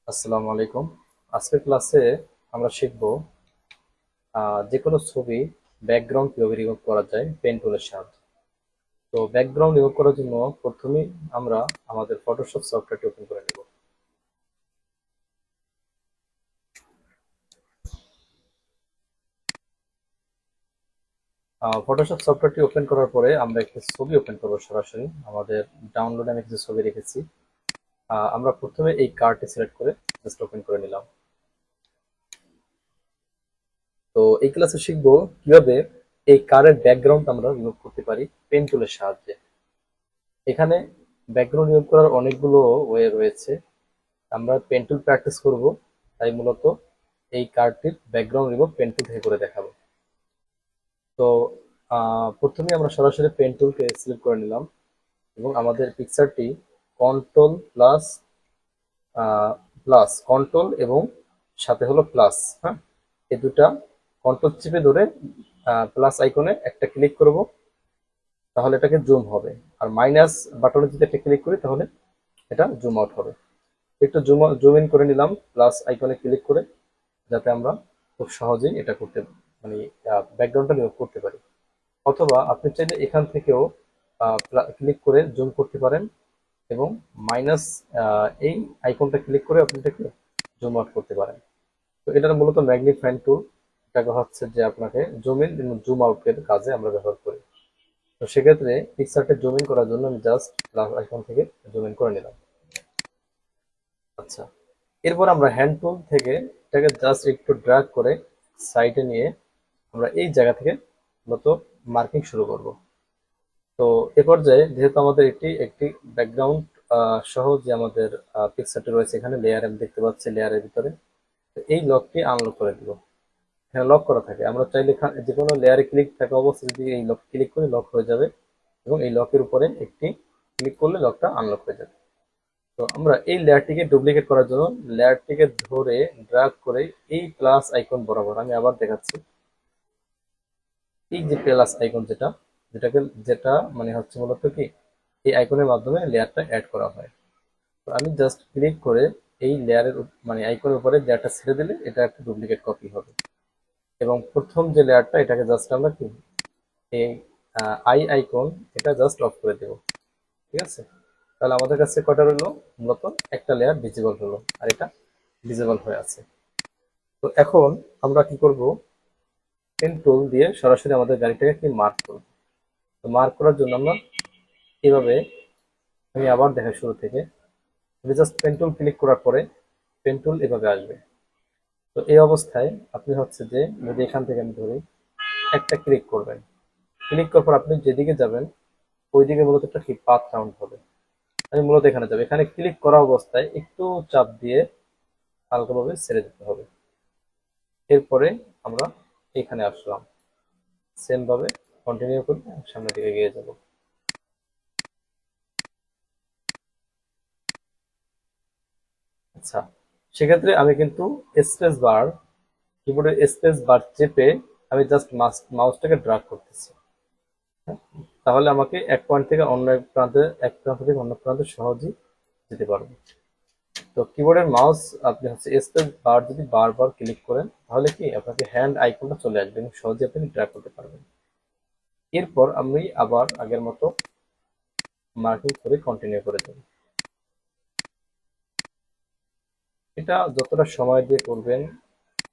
আসসালামু আলাইকুম। আজকের ক্লাসে আমরা শিখব যে কোনো ছবি ব্যাকগ্রাউন্ড কিভাবে রিমুভ করা যায় পেন টুলের সাহায্যে। তো ব্যাকগ্রাউন্ড রিমুভ করার জন্য প্রথমেই আমরা আমাদের ফটোশপ সফটওয়্যারটি ওপেন করে নেব। ফটোশপ সফটওয়্যারটি ওপেন করার পরে আমরা একটি ছবি ওপেন করব সরাসরি। আমাদের ডাউনলোডে আমি কিছু ছবি রেখেছি। আমরা প্রথমে এই কার্ডটি সিলেক্ট করে জাস্ট ওপেন করে নিলাম। তো এই ক্লাসে শিখবো কিভাবে এই কারের ব্যাকগ্রাউন্ড আমরা রিমুভ করতে পারি পেন টুলের সাহায্যে। এখানে ব্যাকগ্রাউন্ড রিমুভ করার অনেকগুলো ওয়ে রয়েছে। আমরা পেন টুল প্র্যাকটিস করব, তাই মূলত এই কার্ডটির ব্যাকগ্রাউন্ড রিমুভ পেন টুল থেকে করে দেখাবো। তো প্রথমে আমরা সরাসরি পেন টুলকে সিলেক্ট করে নিলাম এবং আমাদের পিকচারটি কন্ট্রোল প্লাস কন্ট্রোল এবং সাথে হলো প্লাস, হ্যাঁ, এই দুটা কন্ট্রোল চেপে ধরে প্লাস আইকনে একটা ক্লিক করব, তাহলে এটাকে জুম হবে। আর মাইনাস বাটনে যদি একটা ক্লিক করি তাহলে এটা জুম আউট হবে। একটু জুম ইন করে নিলাম প্লাস আইকনে ক্লিক করে, যাতে আমরা খুব সহজেই এটা করতে মানে ব্যাকগ্রাউন্ডটা রিমুভ করতে পারি। অথবা আপনি চাইলে এখান থেকেও ক্লিক করে জুম করতে পারেন এবং মাইনাস এই আইকনটা ক্লিক করে আপনি এটাকে জুম আউট করতে পারেন। তো এটার মূলত ম্যাগনিফাইং টুল, এটাকে হচ্ছে যে আপনাকে জুম ইন এবং জুম আউটের কাজে আমরা ব্যবহার করি। তো সেক্ষেত্রে পিকচারটা জুম ইন করার জন্য আমি জাস্ট প্লাস আইকন থেকে জুম ইন করে নিলাম। আচ্ছা, এরপর আমরা হ্যান্ড টুল থেকে এটাকে জাস্ট একটু ড্র্যাগ করে সাইডে নিয়ে আমরা এই জায়গা থেকে মূলত মার্কিং শুরু করব। তো এ পর্যায়ে যেহেতু আমাদের এটি একটি ব্যাকগ্রাউন্ড সহ যে আমাদের পিকচারটি রয়েছে, এখানে লেয়ার আমি দেখতে পাচ্ছি লেয়ারের ভিতরে, তো এই লকটি আনলক করে দিব। এখানে লক করা থাকে, আমরা চাইলে যে কোনো লেয়ারে ক্লিক থাকা অবস্থায় যদি এই লক ক্লিক করে লক হয়ে যাবে এবং এই লকের উপরে একটি ক্লিক করলে লকটা আনলক হয়ে যাবে। তো আমরা এই লেয়ারটিকে ডুপ্লিকেট করার জন্য লেয়ারটিকে ধরে ড্র্যাগ করে এই প্লাস আইকন বরাবর, আমি আবার দেখাচ্ছি, এই যে প্লাস আইকন যেটা মানে হচ্ছে মূলত কি এই আইকনের মাধ্যমে লেয়ারটা অ্যাড করা হয়। তো আমি জাস্ট ক্লিক করে এই লেয়ারের মানে আইকনের উপরে লেয়ারটা ছেড়ে দিলে এটা একটা ডুপ্লিকেট কপি হবে। এবং প্রথম যে লেয়ারটা এটাকে জাস্ট আমরা কি এই আই আইকন এটা জাস্ট অফ করে দেব। ঠিক আছে, তাহলে আমাদের কাছে কয়টা রইলো, মূলত একটা লেয়ার ভিজিবল হলো আর এটা ভিজিবল হয়ে আছে। তো এখন আমরা কি করব, পেন টুল দিয়ে সরাসরি আমাদের গাড়িটাকে কি মার্ক করব। তো মার্ক করার জন্য আমরা এভাবে, আমি আবার দেখাই শুরু থেকে, আমি জাস্ট পেন টুল ক্লিক করার পরে পেন টুল এভাবে আসবে। তো এই অবস্থায় আপনি হচ্ছে যে যদি এখান থেকে আমি ধরি একটা ক্লিক করবেন, ক্লিক করার পর আপনি যেদিকে যাবেন ওই দিকে মূলত একটা কি পাথ কাউন্ট হবে। আমি মূলত এখানে যাবো, এখানে ক্লিক করা অবস্থায় একটু চাপ দিয়ে হালকাভাবে ছেড়ে দিতে হবে। এরপরে আমরা এখানে আসলাম, সেম ভাবে কন্টিনিউ করে সামনের দিকে এগিয়ে যাব। আচ্ছা, সেক্ষেত্রে আমি কিন্তু স্পেস বার, কিবোর্ডের স্পেস বার চেপে আমি জাস্ট মাউসটাকে ড্রাগ করতেছি। হ্যাঁ? তাহলে আমাকে এক পয়েন্ট থেকে অন্য এক প্রান্ত থেকে অন্য প্রান্তে সহজেই যেতে পারবো। তো কিবোর্ডের মাউস আপনি হচ্ছে স্পেস বার যদি বারবার ক্লিক করেন তাহলে কি আপনাকে হ্যান্ড আইকনটা চলে আসবে এবং সহজে আপনি ড্র্যাগ করতে পারবেন। এরপর আমি আবার আগের মতো মার্কিং করে কন্টিনিউ করে দেব। এটা যতটা সময় দিয়ে করবেন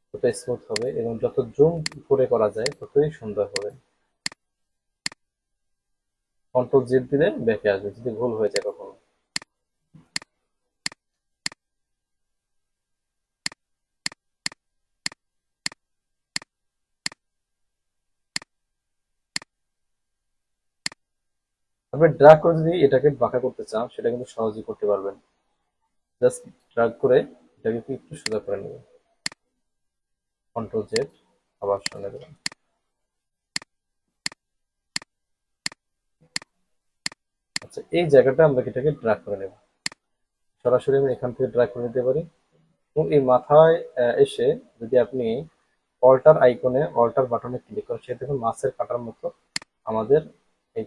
তত স্মুথ হবে এবং যত জুম করে করা যায় ততই সুন্দর হবে। কন্ট্রোল জেড দিলে ব্যাকে আসবে যদি ভুল হয়ে যায় কখনো। আপনি ড্র্যাগ করে যদি এটাকে বাঁকা করতে চান সেটা কিন্তু সহজেই করতে পারবেন। জাস্ট ড্র্যাগ করে এটাকে একটু সোজা করে নেবেন, কন্ট্রোল জেড আবার সরিয়ে দেবেন। আচ্ছা, এই জায়গাটা আমরা এটাকে ড্র্যাগ করে নেব, সরাসরি আমি এখান থেকে ড্র্যাগ করে নিতে পারি এবং এই মাথায় এসে যদি আপনি অল্টার বাটনে ক্লিক করেন সেটা দেখুন মাছের কাটার মতো আমাদের এই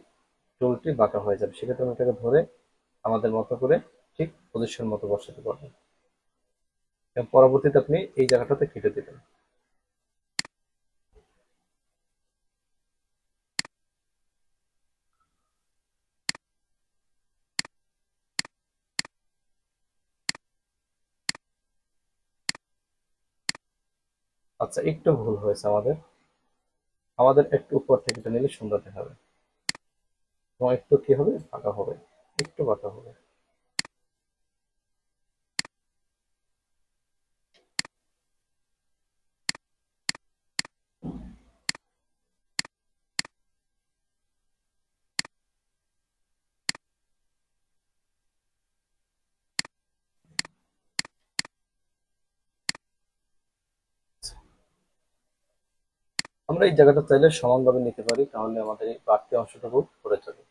টুলটি বাঁকা হয়ে যাবে। সেক্ষেত্রে আমি এটাকে ধরে আমাদের মতো করে ঠিক পজিশন মতো বসাতে পারবো। এবং পরবর্তীতে আপনি এই জায়গাটাতে কেটে দিবেন। আচ্ছা, একটু ভুল হয়েছে আমাদের। আমাদের একটু উপর থেকে এটা নিলে সুন্দর দেখাবে, এবং একটু কি হবে, ফাঁকা হবে, একটু বাঁকা হবে। আমরা এই জায়গাটা চাইলে সমানভাবে নিতে পারি, তাহলে আমাদের এই বাড়তি অংশটুকু পড়ে যাবে।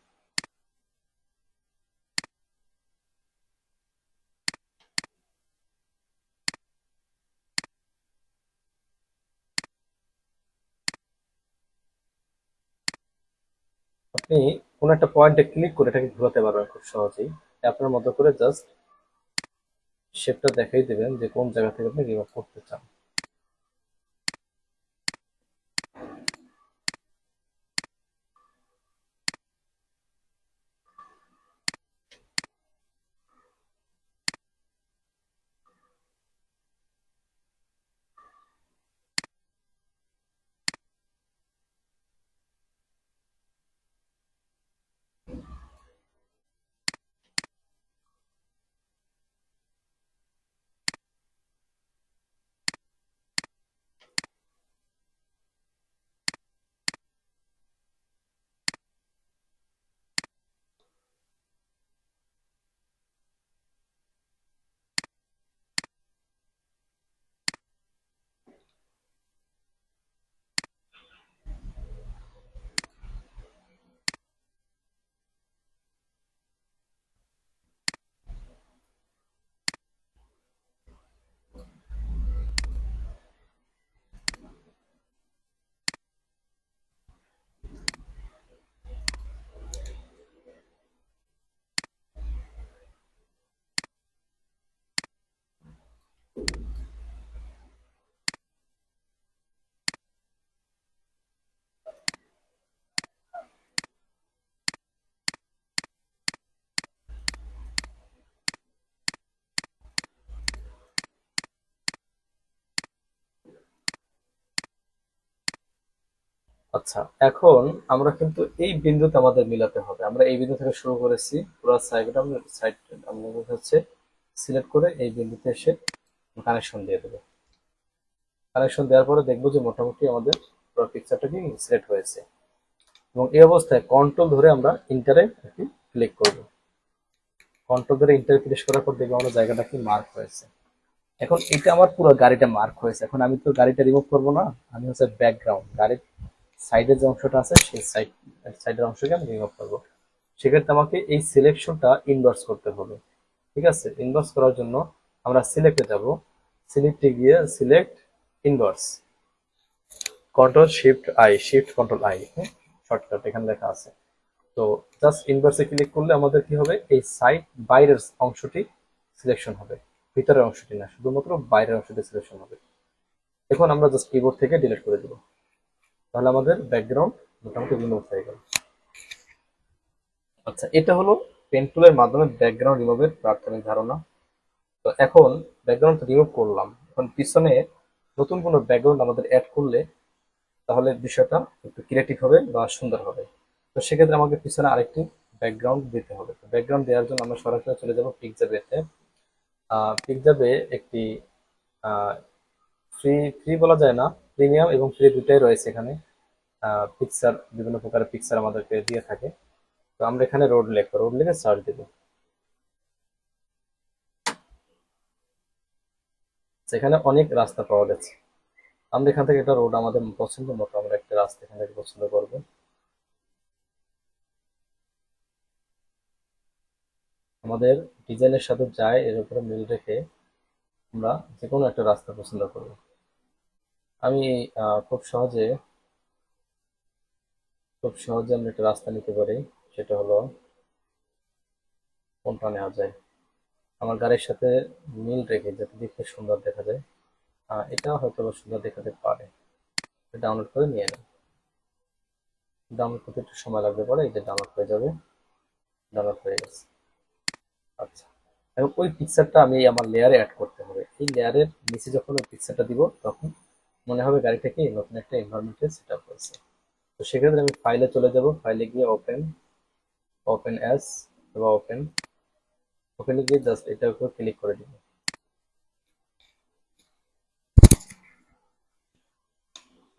আপনি কোন একটা পয়েন্টে ক্লিক করে এটাকে ঘোরাতে পারবেন খুব সহজেই। আপনার মতো করে জাস্ট শেপটা দেখাই দিবেন যে কোন জায়গা থেকে আপনি রিমুভ করতে চান। আচ্ছা, এখন আমরা কিন্তু এই বিন্দুতে আমাদের মিলাতে হবে। আমরা এই বিন্দু থেকে শুরু করেছি, পুরো সাইডটা আমরা হচ্ছে সিলেক্ট করে এই বিন্দুতে এসে কানেকশন দিয়ে দেবো। কানেকশন দেওয়ার পরে দেখবো যে মোটামুটি আমাদের পুরো পিকচারটা কি সিলেক্ট হয়েছে। এবং এই অবস্থায় কন্ট্রোল ধরে আমরা ইন্টারে একটি ক্লিক করব। কন্ট্রোল ধরে ইন্টারে প্রেস করার পর দেখবো আমরা জায়গাটা কি মার্ক হয়েছে। এখন এটা আমার পুরো গাড়িটা মার্ক হয়েছে। এখন আমি তো গাড়িটা রিমুভ করবো না, আমি হচ্ছে ব্যাকগ্রাউন্ড, গাড়ির সাইডের যে অংশটা আছে সেই সাইডের অংশকে আমি রিমুভ করবো। সেক্ষেত্রে আমাকে এই সিলেকশনটা ইনভার্স করতে হবে। ঠিক আছে, ইনভার্স করার জন্য আমরা সিলেক্টে যাব, সিলেক্টে গিয়ে select inverse, control shift I, shift control I, shortcut এখানে লেখা আছে। তো জাস্ট ইনভার্সে ক্লিক করলে আমাদের কি হবে, এই সাইড বাইরের অংশটি সিলেকশন হবে, ভিতরের অংশটি না, শুধুমাত্র বাইরের অংশটি সিলেকশন হবে। এখন আমরা জাস্ট কিবোর্ড থেকে ডিলিট করে দেবো, তাহলে আমাদের ব্যাকগ্রাউন্ড মোটামুটি রিমুভ হয়ে গেল। আচ্ছা, এটা হলো পেন টুলের মাধ্যমে ব্যাকগ্রাউন্ড রিমুভের প্রাথমিক ধারণা। তো এখন ব্যাকগ্রাউন্ড রিমুভ করলাম, এখন পিছনে নতুন কোনো ব্যাকগ্রাউন্ড আমাদের অ্যাড করলে তাহলে বিষয়টা একটু ক্রিয়েটিভ হবে বা সুন্দর হবে। তো সেক্ষেত্রে আমাকে পিছনে আরেকটি ব্যাকগ্রাউন্ড দিতে হবে। তো ব্যাকগ্রাউন্ড দেওয়ার জন্য আমরা সরাসরি চলে যাব পিকজাবেতে। পিকজাবে একটি ফ্রি, ফ্রি বলা যায় না, প্রিমিয়াম এবং ফ্রি দুটাই রয়েছে এখানে। পিকচার, বিভিন্ন প্রকারের পিকচার আমাদেরকে দিয়ে থাকে। তো আমরা এখানে রোড লিখে সার্চ দেবো। সেখানে অনেক রাস্তা পাওয়া গেছে। আমরা এখান থেকে একটা রোড আমাদের পছন্দ মতো আমরা একটা রাস্তা এখান থেকে পছন্দ করবো। আমাদের ডিজাইনের সাথে যায় এর উপরে মিল রেখে আমরা যে কোনো একটা রাস্তা পছন্দ করবো। আমি খুব সহজে আমরা একটা রাস্তা নিতে পারি। সেটা হলো, কোনটা নেওয়া যায়, আমার গাড়ির সাথে মিল রেখে যাতে দেখতে সুন্দর দেখা যায়। এটা হয়তো বা সুন্দর দেখাতে পারে। ডাউনলোড করে নিয়ে নেন। ডাউনলোড করতে একটু সময় লাগবে, পরে এই যে ডাউনলোড হয়ে যাবে। ডাউনলোড হয়ে গেছে। আচ্ছা, এবং ওই পিকচারটা আমি আমার লেয়ারে অ্যাড করতে হবে। এই লেয়ারের নিচে যখন ওই পিকচারটা দিব তখন মনে হবে গাড়িটাকে নতুন একটা এনভায়রনমেন্টে সেট আপ হয়েছে। তো সেক্ষেত্রে আমি ফাইলে চলে যাব, ফাইলে গিয়ে ওপেন, ওপেন অ্যাজ বা ওপেনে গিয়ে জাস্ট এটার উপর ক্লিক করে দিব।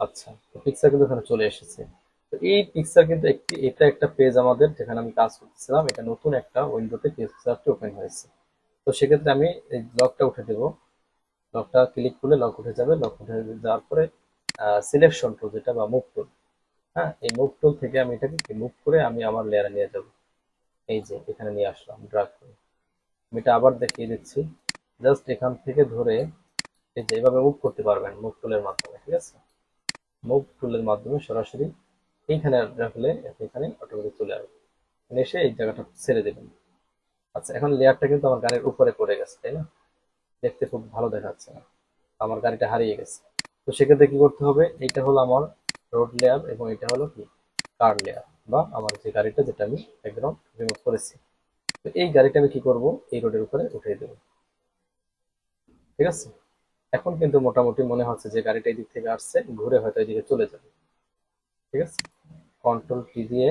আচ্ছা, তো পিকচার কিন্তু এখানে চলে এসেছে। তো এই পিকচার কিন্তু এটা একটা পেজ আমাদের যেখানে আমি কাজ করতেছিলাম, এটা নতুন একটা উইন্ডোতে পিকচারটি ওপেন হয়েছে। তো সেক্ষেত্রে আমি এই লকটা উঠে দেবো। লকটা ক্লিক করলে লক উঠে যাবে। লক উঠে যাওয়ার পরে সিলেকশন টুল যেটা বা মুভ টুল, হ্যাঁ, এই মুভ টুল থেকে আমি এটাকে মুভ করে আমি আমার লেয়ারে নিয়ে যাব। এই যে এখানে নিয়ে আসলাম ড্রাগ করে। আমি এটা আবার দেখিয়ে দিচ্ছি। জাস্ট এখান থেকে ধরে এই যে এভাবে মুভ করতে পারবেন মুভ টুলের মাধ্যমে, ঠিক আছে? মুভ টুলের মাধ্যমে সরাসরি এইখানে রাখলে এখানে অটোমেটিক চলে আসবে। এখানে এসে এই জায়গাটা ছেড়ে দেবেন। আচ্ছা, এখন লেয়ারটা কিন্তু আমার গাড়ির উপরে পড়ে গেছে, তাই না? দেখতে খুব ভালো দেখাচ্ছে না, আমার গাড়িটা হারিয়ে গেছে। তো সেক্ষেত্রে কি করতে হবে, এইটা হলো আমার রোড লেয়ার এবং এটা হলো কি কার লেয়ার, বা আমার যে গাড়িটা যেটা আমি ব্যাকগ্রাউন্ড রিমুভ করেছি। তো এই গাড়িটা আমি কি করব, এই রোডের উপরে উঠিয়ে দেবো। ঠিক আছে, এখন কিন্তু মোটামুটি মনে হচ্ছে যে গাড়িটা এই দিক থেকে আসছে, ঘুরে হয়তো এদিকে চলে যাবে। ঠিক আছে, কন্ট্রোল কি দিয়ে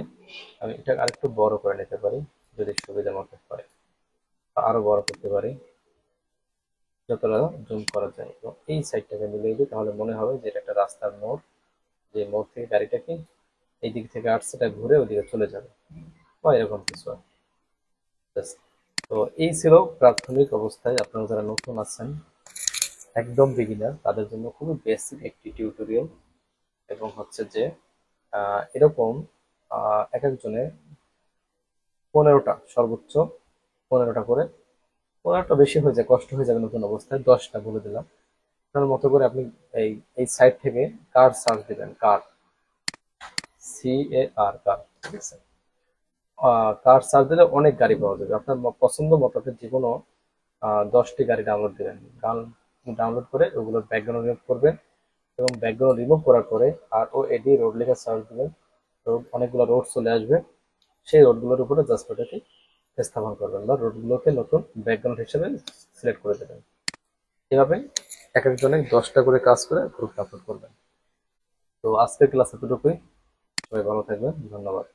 আমি এটা আরেকটু বড় করে নিতে পারি যদি সুবিধা মতো হয়, বা আরো বড় করতে পারি যতটা জুম করা যায়, এবং এই সাইডটাকে মিলিয়ে দিই, তাহলে মনে হবে যে এটা একটা রাস্তার মোড়। যে মোড় থেকে গাড়িটাকে এই দিক থেকে আসছে, এটা ঘুরে ওদিকে চলে যাবে, বা এরকম কিছু আর কি। Just তো এই ছিল প্রাথমিক অবস্থায় আপনারা যারা নতুন আছেন, একদম বিগিনার, তাদের জন্য খুবই বেসিক একটি টিউটোরিয়াল। এবং হচ্ছে যে এরকম এক একজনে 15টা, সর্বোচ্চ 15টা করে, 15টা বেশি হয়ে যায়, কষ্ট হয়ে যাবে নতুন অবস্থায়, 10টা বলে দিলাম। আপনার মতো করে আপনি এই এই সাইট থেকে কার সার্চ দিবেন, কার, CAR, কার, ঠিক আছে? কার সার্চ দিলে অনেক গাড়ি পাওয়া যাবে। আপনার পছন্দ মতো আপনি যে কোনো 10টি গাড়ি ডাউনলোড দিবেন। গান ডাউনলোড করে ওগুলোর ব্যাকগ্রাউন্ড রিমুভ করবেন, এবং ব্যাকগ্রাউন্ড রিমুভ করার পরে ROAD রোড লেখা সার্চ দিবেন। রোড, অনেকগুলো রোড চলে আসবে। সেই রোডগুলোর উপরে জাস্ট ওটাকে স্থাপন করবেন, বা রোডগুলোকে নতুন ব্যাকগ্রাউন্ড হিসেবে সিলেক্ট করে দেবেন। এভাবে এক একজনে 10টা করে কাজ করে গ্রুপ আপলোড করবেন। তো আজকের ক্লাস এতটুকুই। সবাই ভালো থাকবেন, ধন্যবাদ।